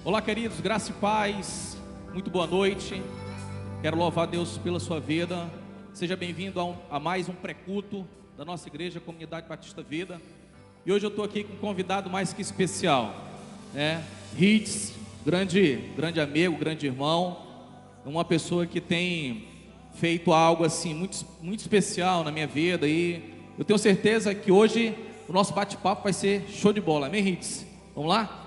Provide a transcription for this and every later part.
Olá, queridos, graça e paz, muito boa noite. Quero louvar a Deus pela sua vida. Seja bem-vindo a mais um pré-culto da nossa igreja, Comunidade Batista Vida. E hoje eu estou aqui com um convidado mais que especial, né? Hitz, grande amigo, grande irmão, uma pessoa que tem feito algo assim muito especial na minha vida. E eu tenho certeza que hoje o nosso bate-papo vai ser show de bola, amém, Hitz? Vamos lá?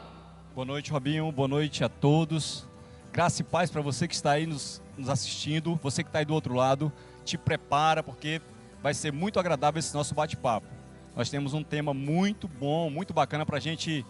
Boa noite, Robinho, boa noite a todos. Graça e paz para você que está aí nos assistindo, você que está aí do outro lado. Te prepara, porque vai ser muito agradável esse nosso bate-papo. Nós temos um tema muito bom, muito bacana para a gente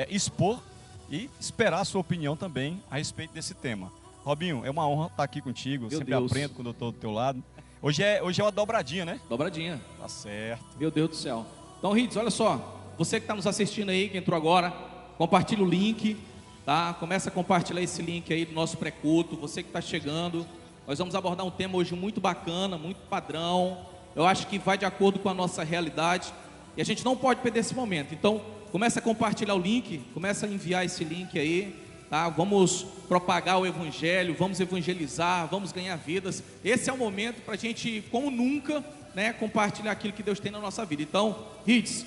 expor e esperar a sua opinião também a respeito desse tema. Robinho, é uma honra estar aqui contigo, eu sempre aprendo quando eu estou do teu lado. Hoje é uma dobradinha, né? Dobradinha. Tá certo. Meu Deus do céu. Então, Hitz, olha só, você que está nos assistindo aí, que entrou agora, compartilha o link, tá? Começa a compartilhar esse link aí do nosso pré-culto. Você que está chegando, nós vamos abordar um tema hoje muito bacana, muito padrão. Eu acho que vai de acordo com a nossa realidade e a gente não pode perder esse momento. Então, começa a compartilhar o link, começa a enviar esse link aí, tá? Vamos propagar o evangelho, vamos evangelizar, vamos ganhar vidas. Esse é o momento para a gente, como nunca, né, compartilhar aquilo que Deus tem na nossa vida. Então, Hitz,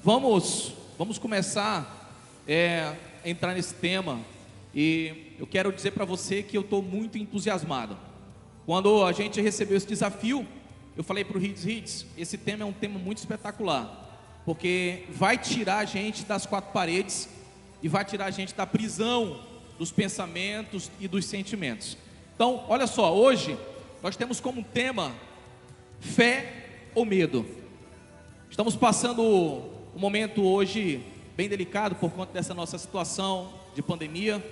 vamos começar entrar nesse tema. E eu quero dizer para você que eu estou muito entusiasmado. Quando a gente recebeu esse desafio, eu falei para o Hitz, esse tema é um tema muito espetacular, porque vai tirar a gente das quatro paredes e vai tirar a gente da prisão dos pensamentos e dos sentimentos. Então, olha só, hoje nós temos como tema fé ou medo. Estamos passando um momento hoje bem delicado por conta dessa nossa situação de pandemia.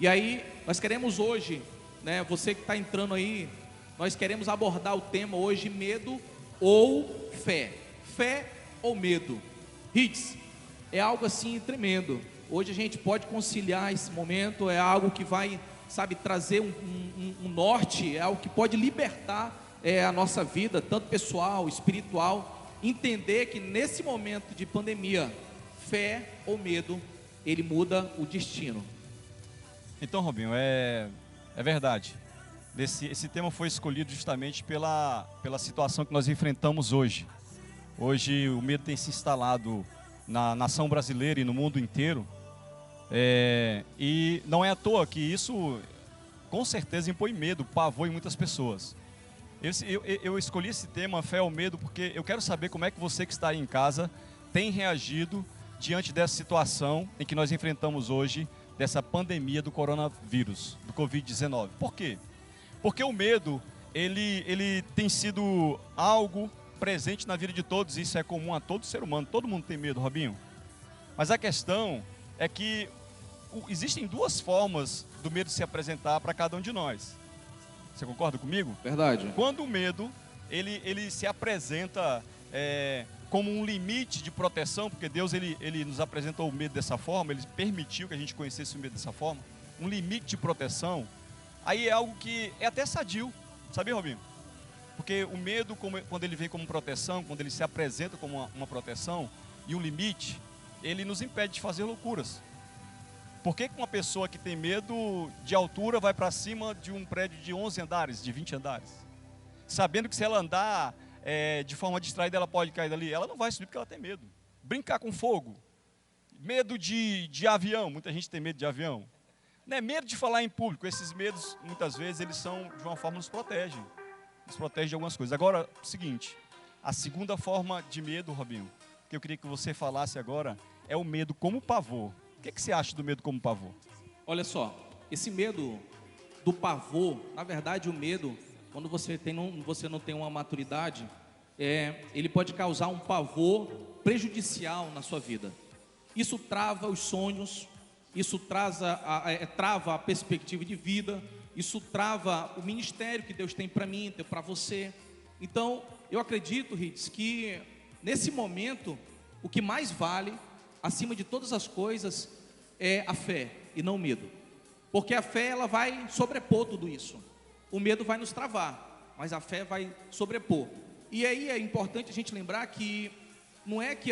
E aí, nós queremos hoje, né, você que está entrando aí, nós queremos abordar o tema hoje, medo ou fé. Fé ou medo. Hitz, é algo assim tremendo. Hoje a gente pode conciliar esse momento, é algo que vai, sabe, trazer um norte, é algo que pode libertar a nossa vida, tanto pessoal, espiritual. Entender que nesse momento de pandemia, fé ou medo, ele muda o destino. Então, Robinho, é verdade. Esse tema foi escolhido justamente pela situação que nós enfrentamos hoje. Hoje o medo tem se instalado na nação brasileira e no mundo inteiro. E não é à toa que isso, com certeza, impõe medo, pavor em muitas pessoas. Eu escolhi esse tema, fé ou medo, porque eu quero saber como é que você que está aí em casa tem reagido diante dessa situação em que nós enfrentamos hoje, dessa pandemia do coronavírus, do Covid-19. Por quê? Porque o medo, ele tem sido algo presente na vida de todos, isso é comum a todo ser humano, todo mundo tem medo, Robinho. Mas a questão é que existem duas formas do medo se apresentar para cada um de nós. Você concorda comigo? Verdade. Quando o medo, ele se apresenta como um limite de proteção, porque Deus ele nos apresentou o medo dessa forma, ele permitiu que a gente conhecesse o medo dessa forma, um limite de proteção, aí é algo que é até sadio, sabia, Robinho? Porque o medo, quando ele vem como proteção, quando ele se apresenta como uma proteção e um limite, ele nos impede de fazer loucuras. Por que uma pessoa que tem medo de altura vai para cima de um prédio de 11 andares, de 20 andares? Sabendo que se ela andar de forma distraída, ela pode cair dali. Ela não vai subir porque ela tem medo. Brincar com fogo. Medo de avião. Muita gente tem medo de avião. Não é medo de falar em público. Esses medos, muitas vezes, eles são, de uma forma, nos protegem. Nos protegem de algumas coisas. Agora, o seguinte. A segunda forma de medo, Robinho, que eu queria que você falasse agora, é o medo como pavor. O que você acha do medo como pavor? Olha só, esse medo do pavor, na verdade o medo, quando você não tem uma maturidade, ele pode causar um pavor prejudicial na sua vida. Isso trava os sonhos, isso trava a perspectiva de vida, isso trava o ministério que Deus tem para mim, para você. Então, eu acredito, Hitz, que nesse momento, o que mais vale, acima de todas as coisas, é a fé e não o medo. Porque a fé, ela vai sobrepor tudo isso. O medo vai nos travar, mas a fé vai sobrepor. E aí é importante a gente lembrar que não é que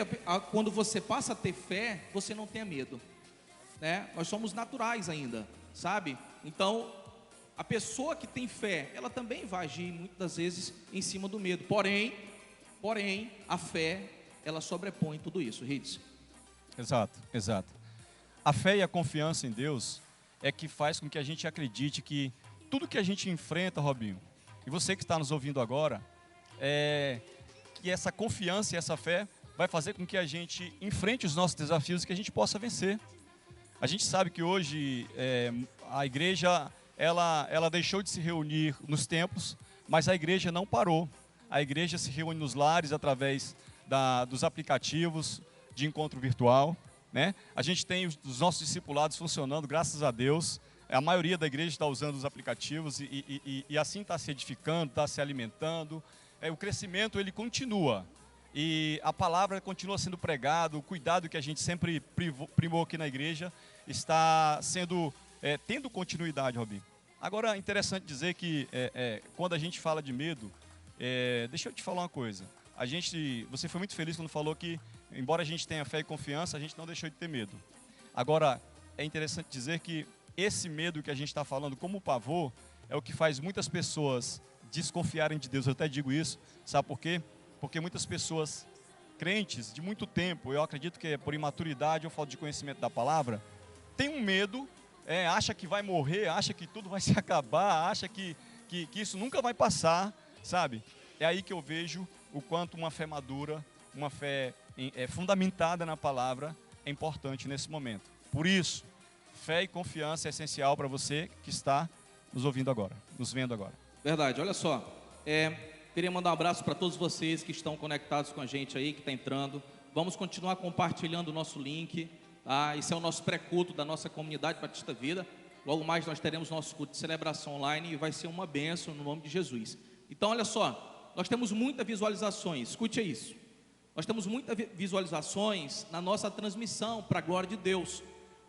quando você passa a ter fé, você não tenha medo. né? Nós somos naturais ainda, sabe? Então, a pessoa que tem fé, ela também vai agir muitas das vezes em cima do medo. Porém, a fé, ela sobrepõe tudo isso, Ritz. Exato, exato. A fé e a confiança em Deus é que faz com que a gente acredite que tudo que a gente enfrenta, Robinho, e você que está nos ouvindo agora, que essa confiança e essa fé vai fazer com que a gente enfrente os nossos desafios e que a gente possa vencer. A gente sabe que hoje a igreja, ela deixou de se reunir nos templos, mas a igreja não parou. A igreja se reúne nos lares através dos aplicativos de encontro virtual, né? A gente tem os nossos discipulados funcionando, graças a Deus. A maioria da igreja está usando os aplicativos e assim está se edificando, está se alimentando. O crescimento, ele continua. E a palavra continua sendo pregada, o cuidado que a gente sempre primou aqui na igreja está tendo continuidade, Robinho. Agora, é interessante dizer que quando a gente fala de medo, deixa eu te falar uma coisa. Você foi muito feliz quando falou que, embora a gente tenha fé e confiança, a gente não deixou de ter medo. Agora, é interessante dizer que esse medo que a gente está falando, como o pavor, é o que faz muitas pessoas desconfiarem de Deus. Eu até digo isso, sabe por quê? Porque muitas pessoas crentes de muito tempo, eu acredito que é por imaturidade ou falta de conhecimento da palavra, tem um medo, acha que vai morrer, acha que tudo vai se acabar, acha que isso nunca vai passar, sabe? É aí que eu vejo o quanto uma fé madura, uma fé fundamentada na palavra é importante nesse momento. Por isso, fé e confiança é essencial para você que está nos ouvindo agora, nos vendo agora. Verdade, olha só, queria mandar um abraço para todos vocês que estão conectados com a gente aí, que está entrando. Vamos continuar compartilhando o nosso link, tá? Esse é o nosso pré-culto da nossa comunidade Batista Vida. Logo mais nós teremos nosso culto de celebração online e vai ser uma bênção no nome de Jesus. Então, olha só, nós temos muitas visualizações, escute isso. Nós temos muitas visualizações na nossa transmissão para a glória de Deus.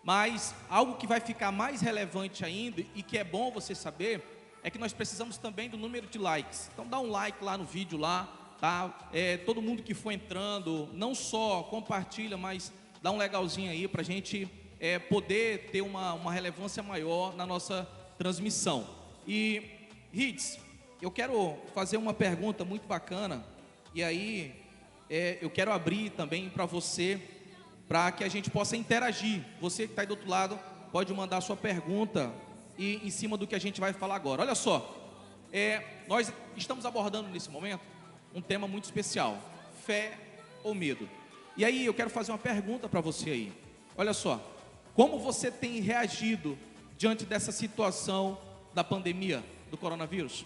Mas algo que vai ficar mais relevante ainda e que é bom você saber é que nós precisamos também do número de likes. Então dá um like lá no vídeo lá, tá? Todo mundo que for entrando, não só compartilha, mas dá um legalzinho aí para a gente poder ter uma relevância maior na nossa transmissão. E Ritz, eu quero fazer uma pergunta muito bacana e aí eu quero abrir também para você, para que a gente possa interagir. Você que está aí do outro lado pode mandar sua pergunta e em cima do que a gente vai falar agora. Olha só, nós estamos abordando nesse momento um tema muito especial: fé ou medo. E aí eu quero fazer uma pergunta para você aí. Olha só, como você tem reagido diante dessa situação da pandemia do coronavírus?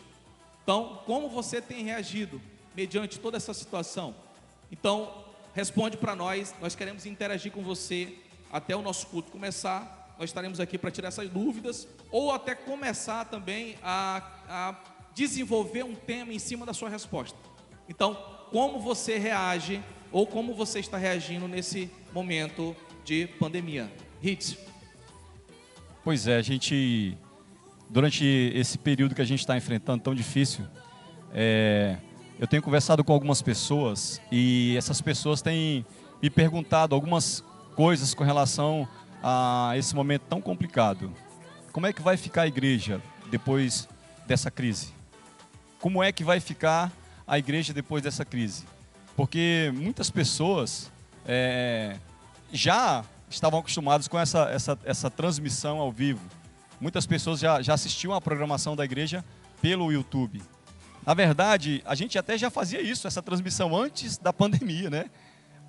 Então, como você tem reagido mediante toda essa situação? Então, responde para nós queremos interagir com você até o nosso culto começar. Nós estaremos aqui para tirar essas dúvidas, ou até começar também a desenvolver um tema em cima da sua resposta. Então, como você reage, ou como você está reagindo nesse momento de pandemia? Ritz. Pois é, durante esse período que a gente está enfrentando tão difícil, eu tenho conversado com algumas pessoas e essas pessoas têm me perguntado algumas coisas com relação a esse momento tão complicado. Como é que vai ficar a igreja depois dessa crise? Como é que vai ficar a igreja depois dessa crise? Porque muitas pessoas já estavam acostumadas com essa transmissão ao vivo. Muitas pessoas já assistiam a programação da igreja pelo YouTube. Na verdade, a gente até já fazia isso, essa transmissão antes da pandemia, né?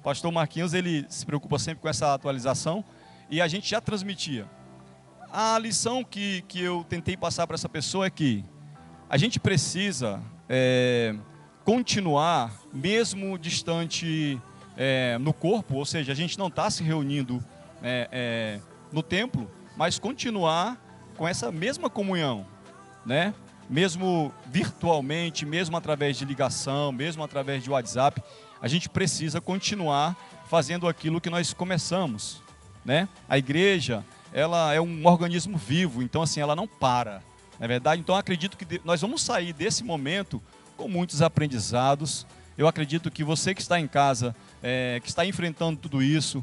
O pastor Marquinhos, ele se preocupa sempre com essa atualização e a gente já transmitia. A lição que eu tentei passar para essa pessoa é que a gente precisa continuar, mesmo distante no corpo, ou seja, a gente não está se reunindo no templo, mas continuar com essa mesma comunhão, né? Mesmo virtualmente, mesmo através de ligação, mesmo através de WhatsApp, a gente precisa continuar fazendo aquilo que nós começamos, né? A igreja, ela é um organismo vivo, então assim, ela não para, não é verdade? Então acredito que nós vamos sair desse momento com muitos aprendizados. Eu acredito que você que está em casa, que está enfrentando tudo isso,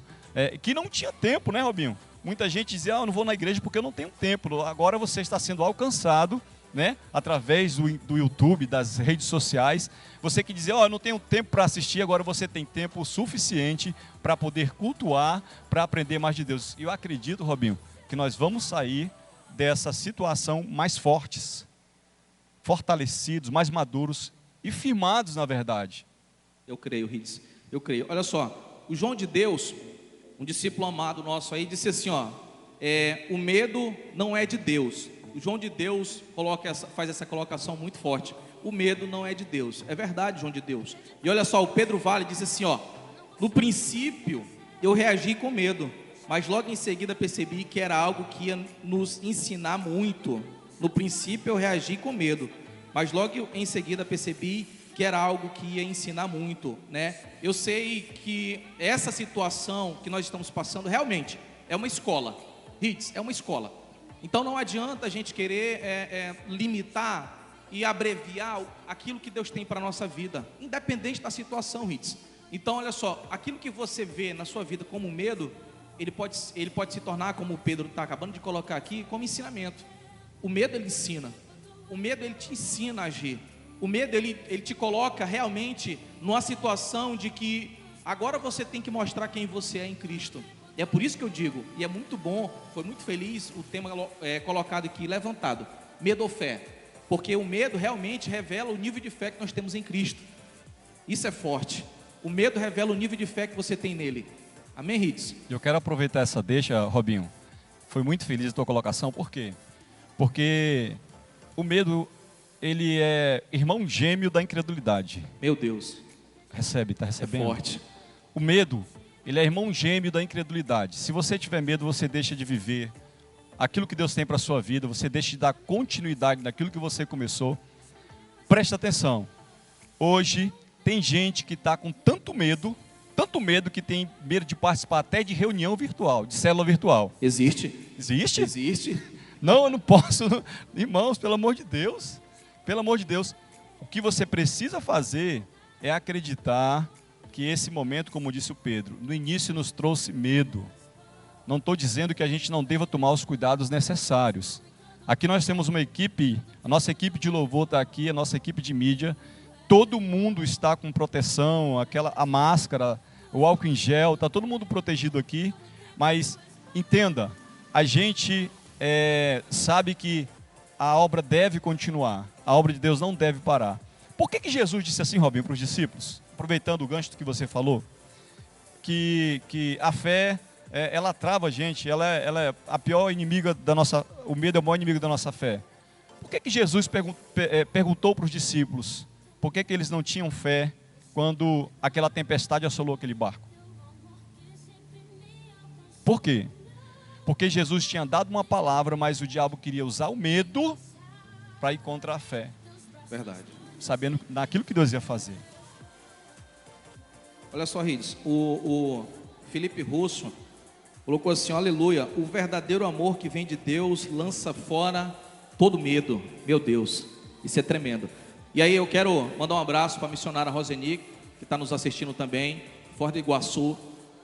que não tinha tempo, né, Robinho? Muita gente diz, eu não vou na igreja porque eu não tenho tempo. Agora você está sendo alcançado, né, através do YouTube, das redes sociais. Você que dizia, eu não tenho tempo para assistir, agora você tem tempo suficiente para poder cultuar, para aprender mais de Deus. E eu acredito, Robinho, que nós vamos sair dessa situação mais fortes, fortalecidos, mais maduros e firmados, na verdade. Eu creio, Riz, eu creio. Olha só, o João de Deus, um discípulo amado nosso aí, disse assim, o medo não é de Deus. O João de Deus faz essa colocação muito forte. O medo não é de Deus. É verdade, João de Deus. E olha só, o Pedro Vale disse assim, no princípio eu reagi com medo, mas logo em seguida percebi que era algo que ia nos ensinar muito. No princípio eu reagi com medo, mas logo em seguida percebi que era algo que ia ensinar muito, né? Eu sei que essa situação que nós estamos passando realmente é uma escola. Hits, é uma escola. Então não adianta a gente querer limitar e abreviar aquilo que Deus tem para a nossa vida, independente da situação, Hits. Então olha só, aquilo que você vê na sua vida como medo, ele pode se tornar, como o Pedro está acabando de colocar aqui, como ensinamento. O medo ele ensina, o medo ele te ensina a agir, o medo ele te coloca realmente numa situação de que agora você tem que mostrar quem você é em Cristo. E é por isso que eu digo, e é muito bom, foi muito feliz o tema colocado aqui, levantado, medo ou fé, porque o medo realmente revela o nível de fé que nós temos em Cristo. Isso é forte, o medo revela o nível de fé que você tem nele. Amém, Ritz? Eu quero aproveitar essa deixa, Robinho, foi muito feliz a tua colocação, por quê? Porque o medo, ele é irmão gêmeo da incredulidade. Meu Deus. Está recebendo? É forte. O medo, ele é irmão gêmeo da incredulidade. Se você tiver medo, você deixa de viver aquilo que Deus tem para a sua vida, você deixa de dar continuidade naquilo que você começou. Presta atenção. Hoje, tem gente que está com tanto medo que tem medo de participar até de reunião virtual, de célula virtual. Existe? Existe? Existe. Não, eu não posso. Irmãos, pelo amor de Deus. Pelo amor de Deus. O que você precisa fazer é acreditar que esse momento, como disse o Pedro, no início nos trouxe medo. Não estou dizendo que a gente não deva tomar os cuidados necessários. Aqui nós temos uma equipe, a nossa equipe de louvor está aqui, a nossa equipe de mídia. Todo mundo está com proteção, a máscara, o álcool em gel, está todo mundo protegido aqui. Mas entenda, a gente sabe que a obra deve continuar, a obra de Deus não deve parar. Por que Jesus disse assim, Robinho, para os discípulos? Aproveitando o gancho que você falou, que a fé, ela trava a gente, ela é a pior inimiga da nossa, o medo é o maior inimigo da nossa fé. Por que Jesus perguntou para os discípulos, por que eles não tinham fé quando aquela tempestade assolou aquele barco? Por quê? Porque Jesus tinha dado uma palavra, mas o diabo queria usar o medo para ir contra a fé. Verdade. Sabendo naquilo que Deus ia fazer. Olha só, Rides, o Felipe Russo colocou assim, aleluia, o verdadeiro amor que vem de Deus lança fora todo medo. Meu Deus, isso é tremendo. E aí eu quero mandar um abraço para a missionária Roseni, que está nos assistindo também, Foz do Iguaçu,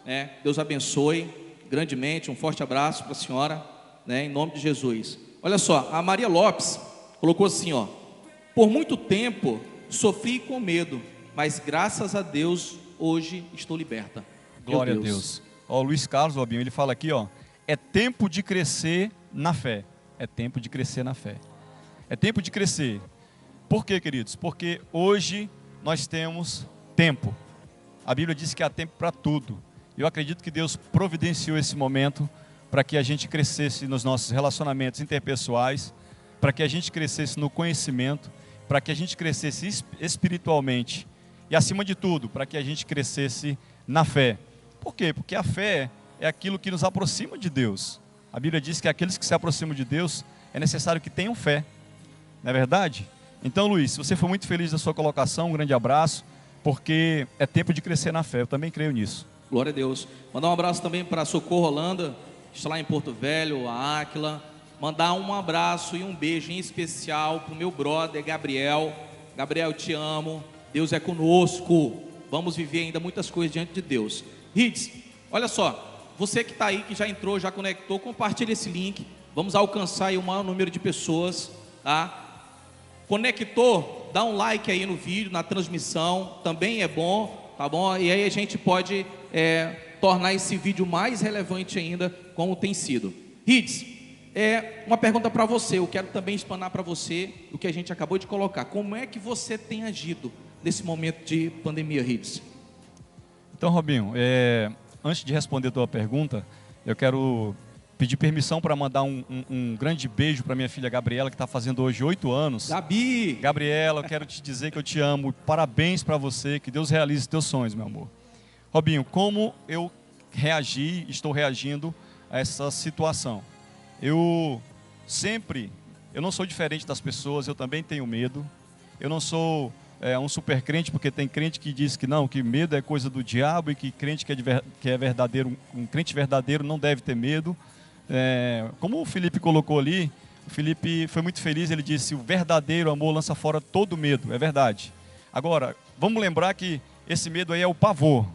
né? Deus abençoe grandemente, um forte abraço para a senhora, né? Em nome de Jesus. Olha só, a Maria Lopes colocou assim, por muito tempo sofri com medo, mas graças a Deus hoje estou liberta. Glória a Deus. O Luiz Carlos, Robinho, ele fala aqui, é tempo de crescer na fé. É tempo de crescer na fé. É tempo de crescer. Por quê, queridos? Porque hoje nós temos tempo. A Bíblia diz que há tempo para tudo. Eu acredito que Deus providenciou esse momento para que a gente crescesse nos nossos relacionamentos interpessoais, para que a gente crescesse no conhecimento, para que a gente crescesse espiritualmente e, acima de tudo, para que a gente crescesse na fé. Por quê? Porque a fé é aquilo que nos aproxima de Deus. A Bíblia diz que aqueles que se aproximam de Deus é necessário que tenham fé. Não é verdade? Então, Luiz, se você foi muito feliz da sua colocação, um grande abraço, porque é tempo de crescer na fé. Eu também creio nisso. Glória a Deus. Mandar um abraço também para a Socorro Holanda, que está lá em Porto Velho, a Áquila. Mandar um abraço e um beijo em especial para o meu brother Gabriel. Gabriel, te amo. Deus é conosco. Vamos viver ainda muitas coisas diante de Deus. Rids, olha só. você que está aí, que já entrou, já conectou, compartilhe esse link. Vamos alcançar aí o maior número de pessoas, tá? Conectou, dá um like aí no vídeo, na transmissão, também é bom, tá bom? E aí a gente pode tornar esse vídeo mais relevante ainda, como tem sido. Rids, uma pergunta para você, eu quero também explanar para você o que a gente acabou de colocar. Como é que você tem agido nesse momento de pandemia, Rids? Então, Robinho, antes de responder a tua pergunta, eu quero pedir permissão para mandar um grande beijo para minha filha Gabriela, que está fazendo hoje 8 anos. Gabi! Gabriela, eu quero te dizer que eu te amo. Parabéns para você, que Deus realize teus sonhos, meu amor. Robinho, como eu estou reagindo a essa situação? Eu não sou diferente das pessoas, eu também tenho medo. Eu não sou um super crente, porque tem crente que diz que não, que medo é coisa do diabo e que crente que é verdadeiro, um crente verdadeiro não deve ter medo. Como o Felipe colocou ali, o Felipe foi muito feliz, ele disse: o verdadeiro amor lança fora todo medo, é verdade. Agora, vamos lembrar que esse medo aí é o pavor,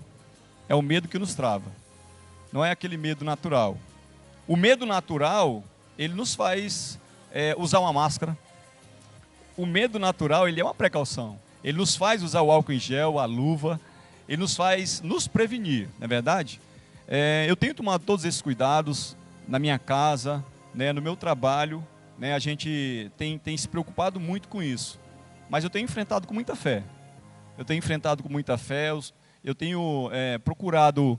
é o medo que nos trava, não é aquele medo natural. O medo natural, ele nos faz usar uma máscara. O medo natural, ele é uma precaução, ele nos faz usar o álcool em gel, a luva, ele nos faz nos prevenir, não é verdade? Eu tenho tomado todos esses cuidados na minha casa, né, no meu trabalho, né, a gente tem se preocupado muito com isso, mas eu tenho enfrentado com muita fé. Eu tenho procurado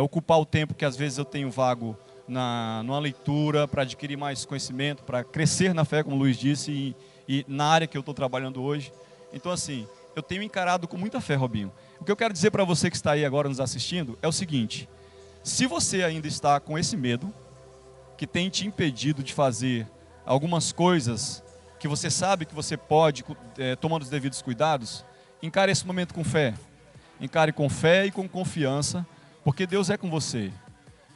ocupar o tempo que às vezes eu tenho vago numa leitura, para adquirir mais conhecimento, para crescer na fé, como o Luiz disse, e na área que eu estou trabalhando hoje. Então, assim, eu tenho encarado com muita fé, Robinho. O que eu quero dizer para você que está aí agora nos assistindo é o seguinte: se você ainda está com esse medo, que tem te impedido de fazer algumas coisas que você sabe que você pode, tomando os devidos cuidados, encare esse momento com fé. Encare com fé e com confiança, porque Deus é com você.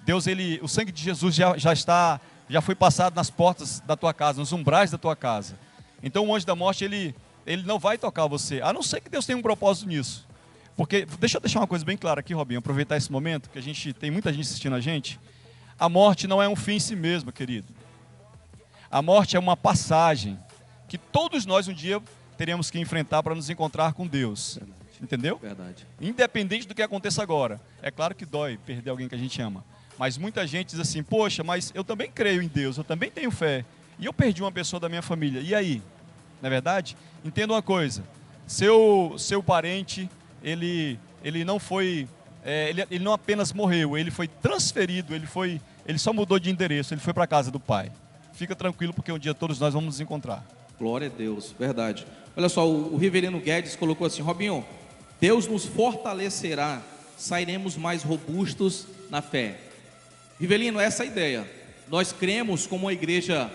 Deus, o sangue de Jesus já foi passado nas portas da tua casa, nos umbrais da tua casa. Então o anjo da morte, ele não vai tocar você, a não ser que Deus tenha um propósito nisso. Porque, deixa eu deixar uma coisa bem clara aqui, Robinho, aproveitar esse momento, que tem muita gente assistindo a gente. A morte não é um fim em si mesma, querido. A morte é uma passagem que todos nós um dia teremos que enfrentar para nos encontrar com Deus. Entendeu? Verdade. Independente do que aconteça agora. É claro que dói perder alguém que a gente ama. Mas muita gente diz assim: poxa, mas eu também creio em Deus, eu também tenho fé. E eu perdi uma pessoa da minha família. E aí? Não é verdade? Entenda uma coisa. Seu parente, ele não foi... ele não apenas morreu, ele foi transferido, ele só mudou de endereço, ele foi para a casa do Pai. Fica tranquilo, porque um dia todos nós vamos nos encontrar. Glória a Deus, verdade. Olha só, o Rivelino Guedes colocou assim: Robinho, Deus nos fortalecerá, sairemos mais robustos na fé. Rivelino, essa é a ideia. Nós cremos como uma igreja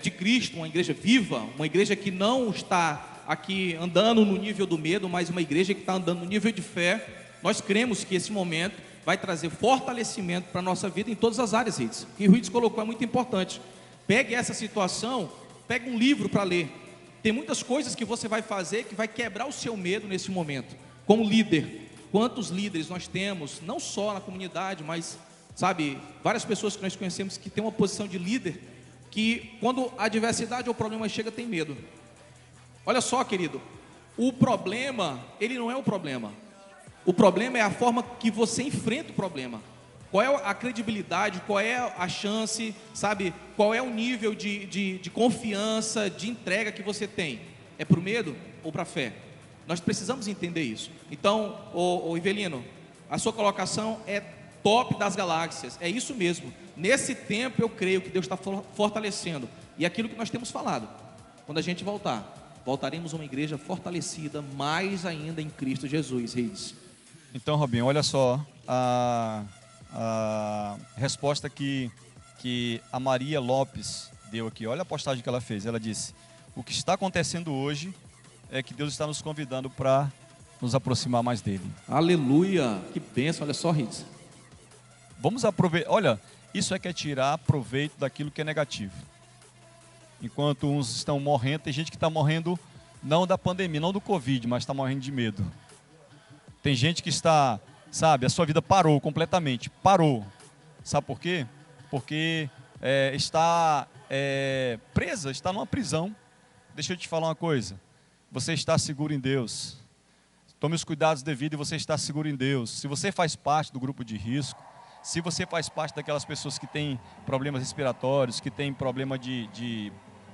de Cristo, uma igreja viva, uma igreja que não está aqui andando no nível do medo, mas uma igreja que está andando no nível de fé. Nós cremos que esse momento vai trazer fortalecimento para a nossa vida em todas as áreas, Rides. O que o Rides colocou é muito importante. Pegue essa situação, pegue um livro para ler. Tem muitas coisas que você vai fazer que vai quebrar o seu medo nesse momento. Como líder, quantos líderes nós temos, não só na comunidade, mas, sabe, várias pessoas que nós conhecemos que têm uma posição de líder, que quando a adversidade ou o problema chega, tem medo. Olha só, querido, o problema, ele não é o problema. O problema é a forma que você enfrenta o problema. Qual é a credibilidade, qual é a chance, sabe? Qual é o nível de confiança, de entrega que você tem? É para o medo ou para a fé? Nós precisamos entender isso. Então, ô Rivelino, a sua colocação é top das galáxias. É isso mesmo. Nesse tempo eu creio que Deus está fortalecendo. E aquilo que nós temos falado, quando a gente voltaremos a uma igreja fortalecida, mais ainda em Cristo Jesus, Reis. Então, Robinho, olha só a resposta que a Maria Lopes deu aqui. Olha a postagem que ela fez. Ela disse: o que está acontecendo hoje é que Deus está nos convidando para nos aproximar mais dele. Aleluia, que bênção. Olha só, Riz. Vamos aproveitar. Olha, isso é que é tirar proveito daquilo que é negativo. Enquanto uns estão morrendo, tem gente que está morrendo não da pandemia, não do Covid, mas está morrendo de medo. Tem gente que está, sabe, a sua vida parou completamente, parou. Sabe por quê? Porque está presa, está numa prisão. Deixa eu te falar uma coisa. Você está seguro em Deus. Tome os cuidados devidos e você está seguro em Deus. Se você faz parte do grupo de risco, se você faz parte daquelas pessoas que têm problemas respiratórios, que têm problema de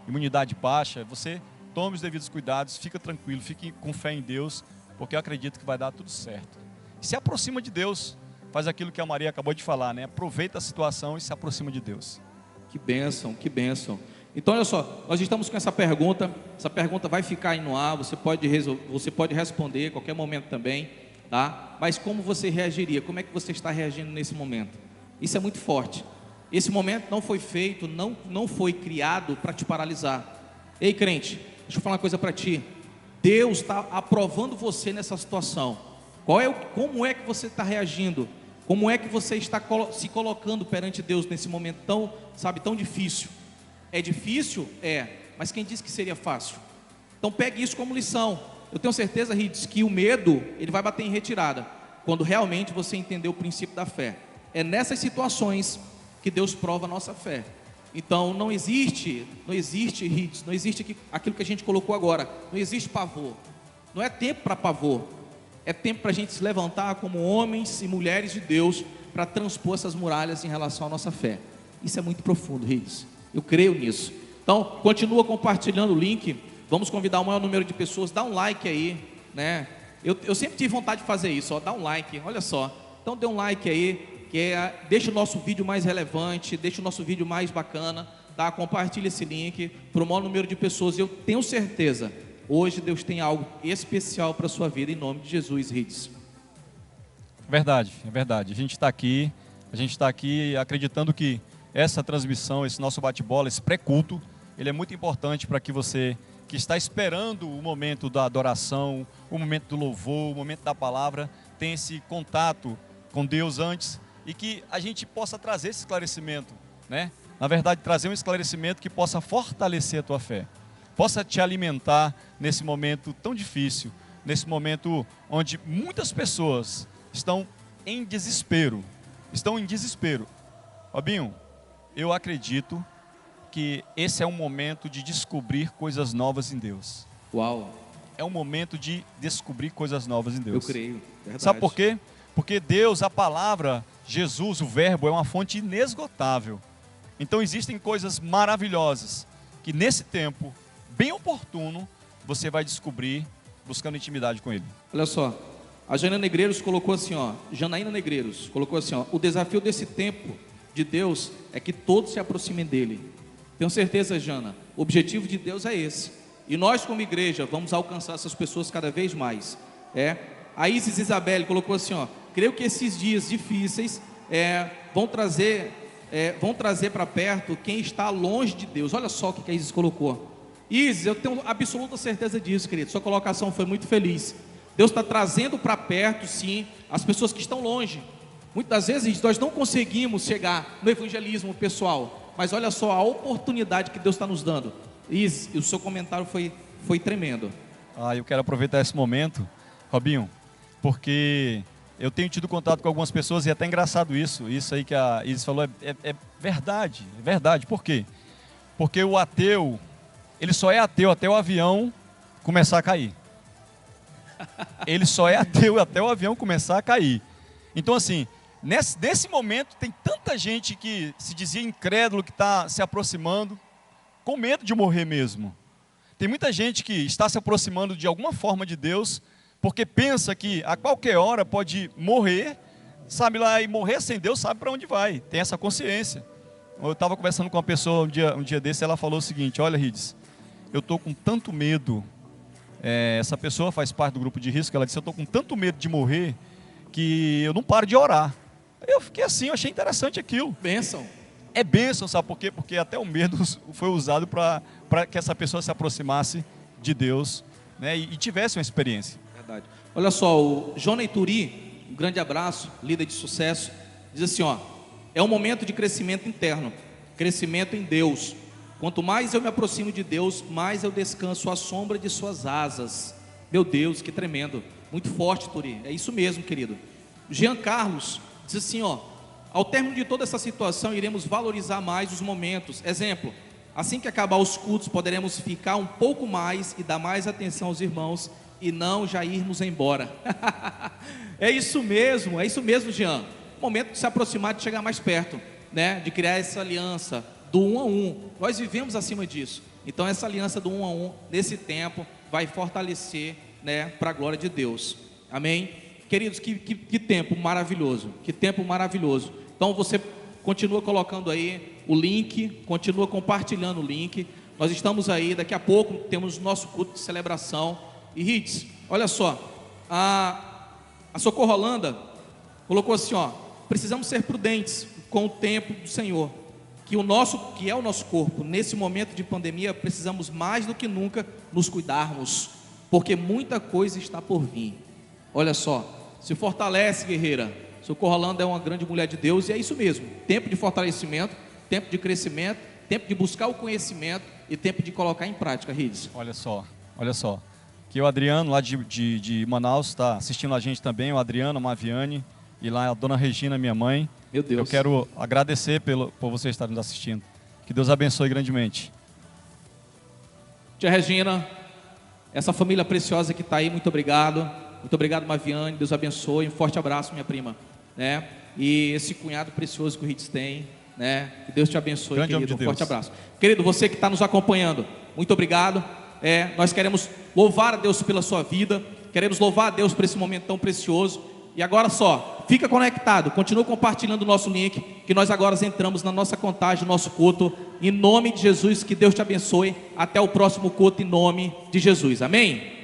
imunidade baixa, você tome os devidos cuidados, fica tranquilo, fique com fé em Deus, porque eu acredito que vai dar tudo certo. Se aproxima de Deus, faz aquilo que a Maria acabou de falar, né? Aproveita a situação e se aproxima de Deus. Que bênção, que bênção. Então, olha só, nós estamos com essa pergunta vai ficar aí no ar, você pode responder a qualquer momento também, tá? Mas como você reagiria? Como é que você está reagindo nesse momento? Isso é muito forte. Esse momento não foi feito, não foi criado para te paralisar. Ei, crente, deixa eu falar uma coisa para ti. Deus está aprovando você nessa situação. Como é que você está reagindo? Como é que você está se colocando perante Deus nesse momento tão difícil? É difícil? É. Mas quem disse que seria fácil? Então pegue isso como lição. Eu tenho certeza, Rides, que o medo, ele vai bater em retirada, quando realmente você entender o princípio da fé. É nessas situações que Deus prova a nossa fé. Então não existe, Rides, não existe aquilo que a gente colocou agora. Não existe pavor. Não é tempo para pavor. É tempo para a gente se levantar como homens e mulheres de Deus para transpor essas muralhas em relação à nossa fé. Isso é muito profundo, Rides. Eu creio nisso. Então, continua compartilhando o link. Vamos convidar o maior número de pessoas. Dá um like aí, né? Eu sempre tive vontade de fazer isso, ó. Dá um like, olha só. Então, dê um like aí, deixa o nosso vídeo mais relevante, deixa o nosso vídeo mais bacana, tá? Compartilha esse link para o maior número de pessoas. Eu tenho certeza, hoje Deus tem algo especial para a sua vida, em nome de Jesus, Rides. Verdade, é verdade. A gente está aqui acreditando que essa transmissão, esse nosso bate-bola, esse pré-culto, ele é muito importante para que você que está esperando o momento da adoração, o momento do louvor, o momento da palavra, tenha esse contato com Deus antes e que a gente possa trazer esse esclarecimento, né? Na verdade, trazer um esclarecimento que possa fortalecer a tua fé, possa te alimentar nesse momento tão difícil, nesse momento onde muitas pessoas estão em desespero. Robinho, eu acredito que esse é um momento de descobrir coisas novas em Deus. Uau! É um momento de descobrir coisas novas em Deus. Eu creio, verdade. Sabe por quê? Porque Deus, a palavra, Jesus, o verbo, é uma fonte inesgotável. Então existem coisas maravilhosas que nesse tempo, bem oportuno, você vai descobrir buscando intimidade com Ele. Olha só, a Janaína Negreiros colocou assim, ó. O desafio desse tempo de Deus é que todos se aproximem dele. Tenho certeza, Jana, o objetivo de Deus é esse. E nós, como igreja, vamos alcançar essas pessoas cada vez mais. A Isis Isabelle colocou assim, ó. Creio que esses dias difíceis vão trazer para perto quem está longe de Deus. Olha só o que a Isis colocou. Isis, eu tenho absoluta certeza disso, querido. Sua colocação foi muito feliz. Deus está trazendo para perto, sim, as pessoas que estão longe. Muitas vezes nós não conseguimos chegar no evangelismo pessoal, mas olha só a oportunidade que Deus está nos dando. Isis, o seu comentário foi tremendo. Eu quero aproveitar esse momento, Robinho, porque eu tenho tido contato com algumas pessoas e é até engraçado isso aí que a Isis falou é verdade, é verdade. Por quê? Porque o ateu, ele só é ateu até o avião começar a cair. Ele só é ateu até o avião começar a cair. Então assim, nesse momento tem tanta gente que se dizia incrédulo, que está se aproximando, com medo de morrer mesmo. Tem muita gente que está se aproximando de alguma forma de Deus, porque pensa que a qualquer hora pode morrer, sabe lá, e morrer sem Deus, sabe para onde vai, tem essa consciência. Eu estava conversando com uma pessoa um dia desse, ela falou o seguinte: olha, Rides, eu estou com tanto medo, essa pessoa faz parte do grupo de risco, ela disse, eu estou com tanto medo de morrer, que eu não paro de orar. Eu fiquei assim, eu achei interessante aquilo. Bênção. É bênção, sabe por quê? Porque até o medo foi usado para que essa pessoa se aproximasse de Deus, né, e tivesse uma experiência. Verdade. Olha só, o Jona Ituri, um grande abraço, líder de sucesso, diz assim, ó: é um momento de crescimento interno, crescimento em Deus. Quanto mais eu me aproximo de Deus, mais eu descanso à sombra de suas asas. Meu Deus, que tremendo. Muito forte, Turi. É isso mesmo, querido. Jean Carlos diz assim, ó: Ao término de toda essa situação, iremos valorizar mais os momentos. Exemplo, assim que acabar os cultos, poderemos ficar um pouco mais e dar mais atenção aos irmãos e não já irmos embora. É isso mesmo, Jean. Momento de se aproximar, de chegar mais perto, né? De criar essa aliança do 1 a 1. Nós vivemos acima disso. Então essa aliança do 1 a 1, nesse tempo, vai fortalecer, né, para a glória de Deus. Amém? Queridos, que tempo maravilhoso. Que tempo maravilhoso. Então você continua colocando aí o link, continua compartilhando o link. Nós estamos aí, daqui a pouco temos nosso culto de celebração. E Ritz, olha só, a Socorro Holanda colocou assim, ó: precisamos ser prudentes com o tempo do Senhor, que é o nosso corpo. Nesse momento de pandemia, precisamos mais do que nunca nos cuidarmos, porque muita coisa está por vir. Olha só, se fortalece, guerreira. Socorro Holanda é uma grande mulher de Deus, e é isso mesmo: tempo de fortalecimento, tempo de crescimento, tempo de buscar o conhecimento e tempo de colocar em prática, Ritz. Olha só. Aqui o Adriano, lá de Manaus, está assistindo a gente também, o Adriano, a Maviane, e lá a dona Regina, minha mãe. Meu Deus. Eu quero agradecer por você estar nos assistindo. Que Deus abençoe grandemente. Tia Regina, essa família preciosa que está aí, muito obrigado. Muito obrigado, Maviane, Deus abençoe. Um forte abraço, minha prima, né? E esse cunhado precioso que o Ritz tem, né? Que Deus te abençoe, grande querido. homem de Um forte Deus. abraço. Querido, você que está nos acompanhando, muito obrigado. Nós queremos louvar a Deus pela sua vida, queremos louvar a Deus por esse momento tão precioso. E agora só, fica conectado, continua compartilhando o nosso link, que nós agora entramos na nossa contagem, no nosso culto. Em nome de Jesus, que Deus te abençoe. Até o próximo culto, em nome de Jesus, amém?